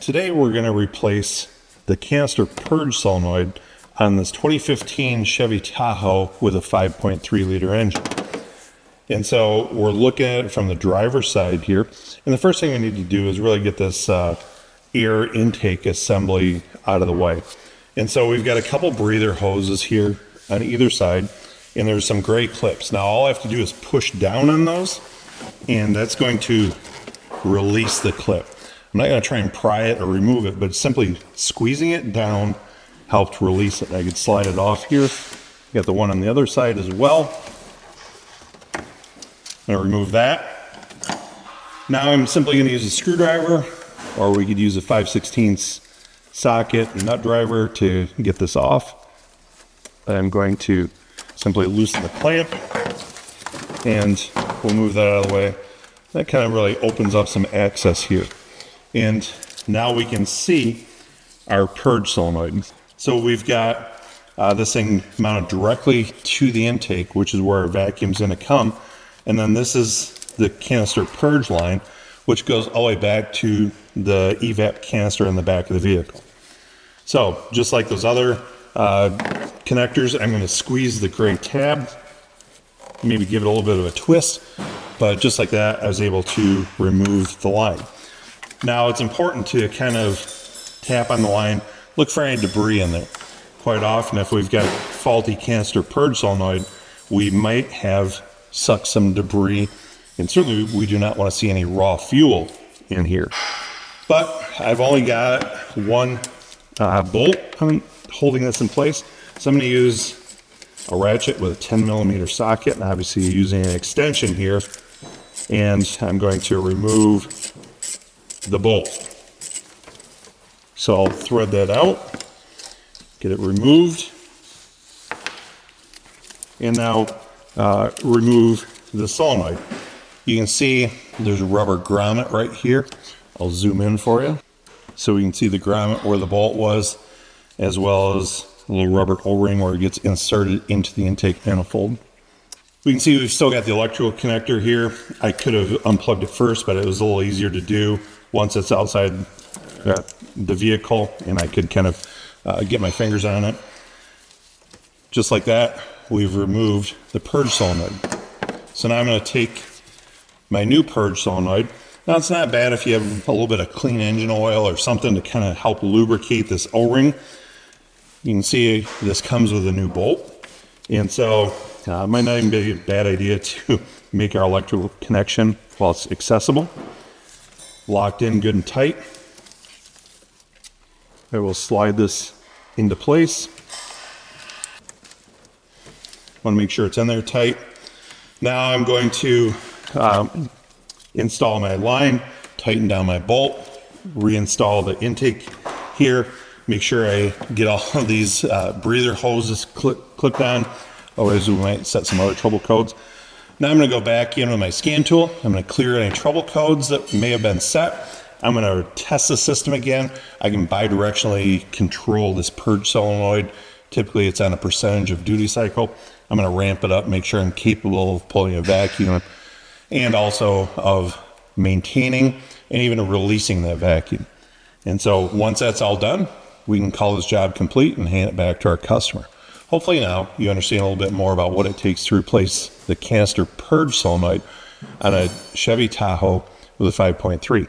Today we're going to replace the canister purge solenoid on this 2015 Chevy Tahoe with a 5.3 liter engine. And so we're looking at it from the driver's side here. And the first thing we need to do is really get this air intake assembly out of the way. And so we've got a couple breather hoses here on either side, and there's some gray clips. Now all I have to do is push down on those, and that's going to release the clip. I'm not going to try and pry it or remove it, but simply squeezing it down helped release it. I could slide it off here. Got the one on the other side as well. I'm going to remove that. Now I'm simply going to use a screwdriver, or we could use a 5/16 socket and nut driver to get this off. I'm going to simply loosen the clamp, and we'll move that out of the way. That kind of really opens up some access here. And now we can see our purge solenoid. So we've got this thing mounted directly to the intake, which is where our vacuum's going to come. And then this is the canister purge line, which goes all the way back to the evap canister in the back of the vehicle. So just like those other connectors, I'm going to squeeze the gray tab, maybe give it a little bit of a twist, but just like that, I was able to remove the line. Now it's important to kind of tap on the line, look for any debris in there. Quite often, if we've got faulty canister purge solenoid, we might have sucked some debris, and certainly we do not want to see any raw fuel in here. But I've only got one bolt holding this in place, so I'm going to use a ratchet with a 10mm socket, and obviously using an extension here, and I'm going to remove the bolt. So I'll thread that out, get it removed, and now remove the solenoid. You can see there's a rubber grommet right here. I'll zoom in for you so we can see the grommet where the bolt was, as well as a little rubber O-ring where it gets inserted into the intake manifold. We can see we've still got the electrical connector here. I could have unplugged it first, but it was a little easier to do once it's outside the vehicle, and I could kind of get my fingers on it. Just like that, we've removed the purge solenoid. So now I'm going to take my new purge solenoid. Now it's not bad if you have a little bit of clean engine oil or something to kind of help lubricate this O-ring. You can see this comes with a new bolt, and so it might not even be a bad idea to make our electrical connection while it's accessible. Locked in good and tight. I will slide this into place. Want to make sure it's in there tight. Now I'm going to install my line, tighten down my bolt, reinstall the intake here, make sure I get all of these breather hoses clipped on, otherwise we might set some other trouble codes. Now I'm going to go back in with my scan tool. I'm going to clear any trouble codes that may have been set. I'm going to test the system again. I can bidirectionally control this purge solenoid. Typically it's on a percentage of duty cycle. I'm going to ramp it up, make sure I'm capable of pulling a vacuum, and also of maintaining and even releasing that vacuum. And so once that's all done, we can call this job complete and hand it back to our customer. Hopefully now you understand a little bit more about what it takes to replace the canister purge solenoid on a Chevy Tahoe with a 5.3.